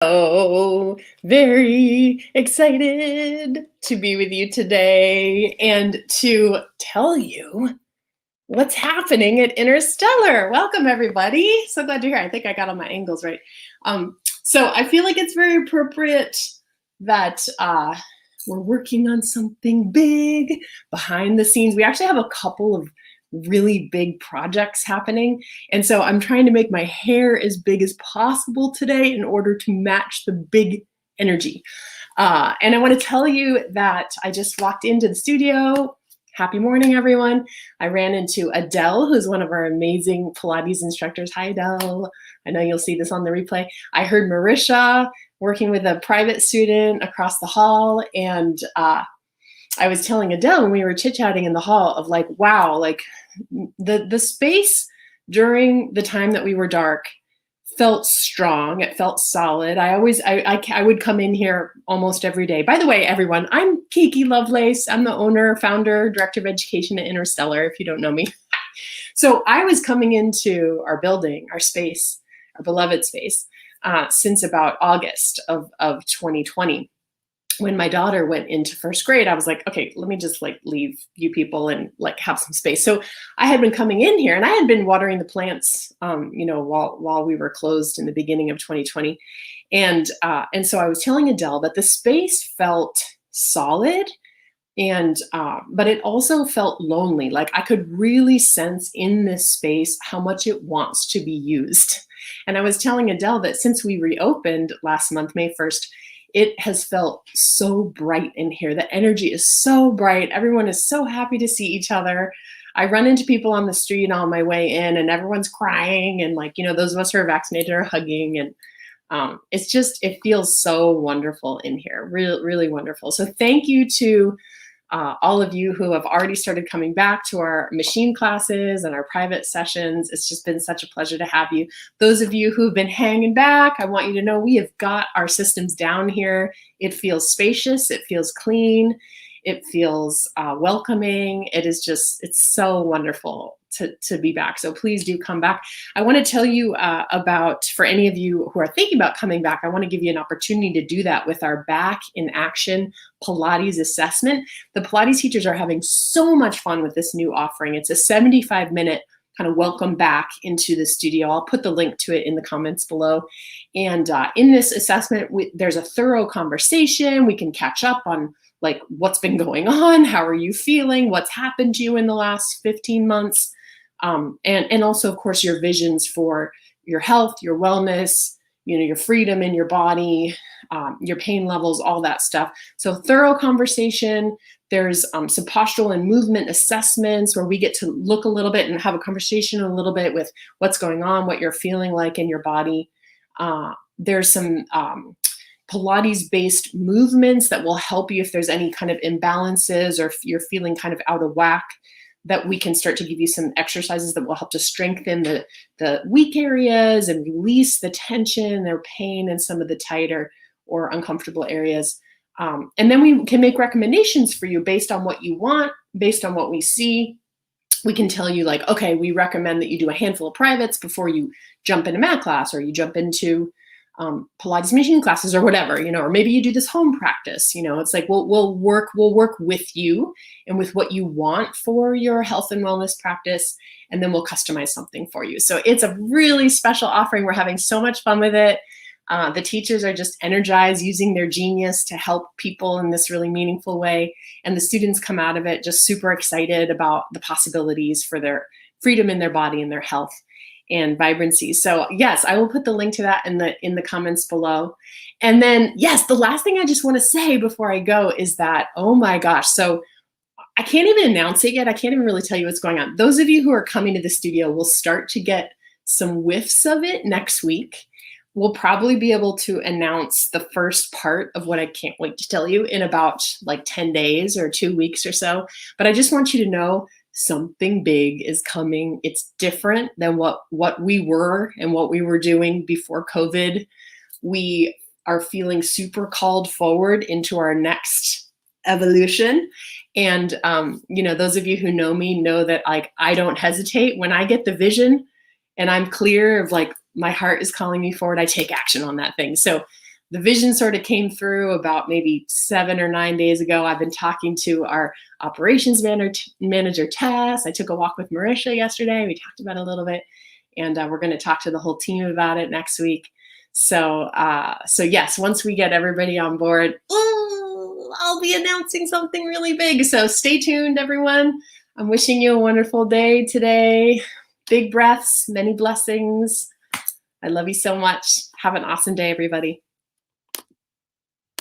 Oh, very excited to be with you today and to tell you what's happening at Interstellar. Welcome, everybody. So glad you're here. I think I got all my angles right. So I feel like it's very appropriate that we're working on something big behind the scenes. We actually have a couple of really big projects happening. And so I'm trying to make my hair as big as possible today in order to match the big energy. And I want to tell you that I just walked into the studio. Happy morning, everyone. I ran into Adele, who's one of our amazing Pilates instructors. Hi, Adele. I know you'll see this on the replay. I heard Marisha working with a private student across the hall, and I was telling Adele when we were chit-chatting in the hall of like, wow, like the space during the time that we were dark felt strong. It felt solid. I would come in here almost every day. By the way, everyone, I'm Kiki Lovelace. I'm the owner, founder, director of education at Innerstellar, if you don't know me. So I was coming into our building, our space, our beloved space, since about August of 2020. When my daughter went into first grade, I was like, okay, let me just like leave you people and like have some space. So I had been coming in here and I had been watering the plants, while we were closed in the beginning of 2020. And so I was telling Adele that the space felt solid but it also felt lonely. Like I could really sense in this space how much it wants to be used. And I was telling Adele that since we reopened last month, May 1st, it has felt so bright in here. The energy is so bright. Everyone is so happy to see each other. I run into people on the street on my way in and everyone's crying. And like, those of us who are vaccinated are hugging. And it feels so wonderful in here. Really, really wonderful. So thank you to all of you who have already started coming back to our machine classes and our private sessions. It's just been such a pleasure to have you. Those of you who've been hanging back, I want you to know we have got our systems down here. It feels spacious, it feels clean, it feels welcoming. It's so wonderful to be back. So please do come back. I want to tell you for any of you who are thinking about coming back, I want to give you an opportunity to do that with our Back in Action Pilates assessment. The Pilates teachers are having so much fun with this new offering. It's a 75-minute kind of welcome back into the studio. I'll put the link to it in the comments below. And in this assessment, there's a thorough conversation. We can catch up on like what's been going on, how are you feeling, what's happened to you in the last 15 months, and also, of course, your visions for your health, your wellness, your freedom in your body, your pain levels, all that stuff. So thorough conversation. There's some postural and movement assessments where we get to look a little bit and have a conversation a little bit with what's going on, what you're feeling like in your body. There's some Pilates-based movements that will help you if there's any kind of imbalances or if you're feeling kind of out of whack, that we can start to give you some exercises that will help to strengthen the weak areas and release the tension or pain in some of the tighter or uncomfortable areas. And then we can make recommendations for you based on what you want, based on what we see. We can tell you like, okay, we recommend that you do a handful of privates before you jump into mat class or you jump into Pilates machine classes or whatever, or maybe you do this home practice. It's like we'll work with you and with what you want for your health and wellness practice, and then we'll customize something for you. So it's a really special offering. We're having so much fun with it. The teachers are just energized, using their genius to help people in this really meaningful way, and the students come out of it just super excited about the possibilities for their freedom in their body and their health and vibrancy. So yes, I will put the link to that in the comments below. And then yes, the last thing I just want to say before I go is that, oh my gosh, so I can't even announce it yet. I can't even really tell you what's going on. Those of you who are coming to the studio will start to get some whiffs of it next week. We'll probably be able to announce the first part of what I can't wait to tell you in about like 10 days or 2 weeks or so. But I just want you to know something big is coming. It's different than what we were and what we were doing before COVID. We are feeling super called forward into our next evolution. And, those of you who know me know that like, I don't hesitate when I get the vision and I'm clear of like, my heart is calling me forward, I take action on that thing. So the vision sort of came through about maybe 7 or 9 days ago. I've been talking to our operations manager, Tess. I took a walk with Marisha yesterday. We talked about it a little bit, and we're going to talk to the whole team about it next week. So yes, once we get everybody on board, I'll be announcing something really big. So stay tuned, everyone. I'm wishing you a wonderful day today. Big breaths, many blessings. I love you so much. Have an awesome day, everybody.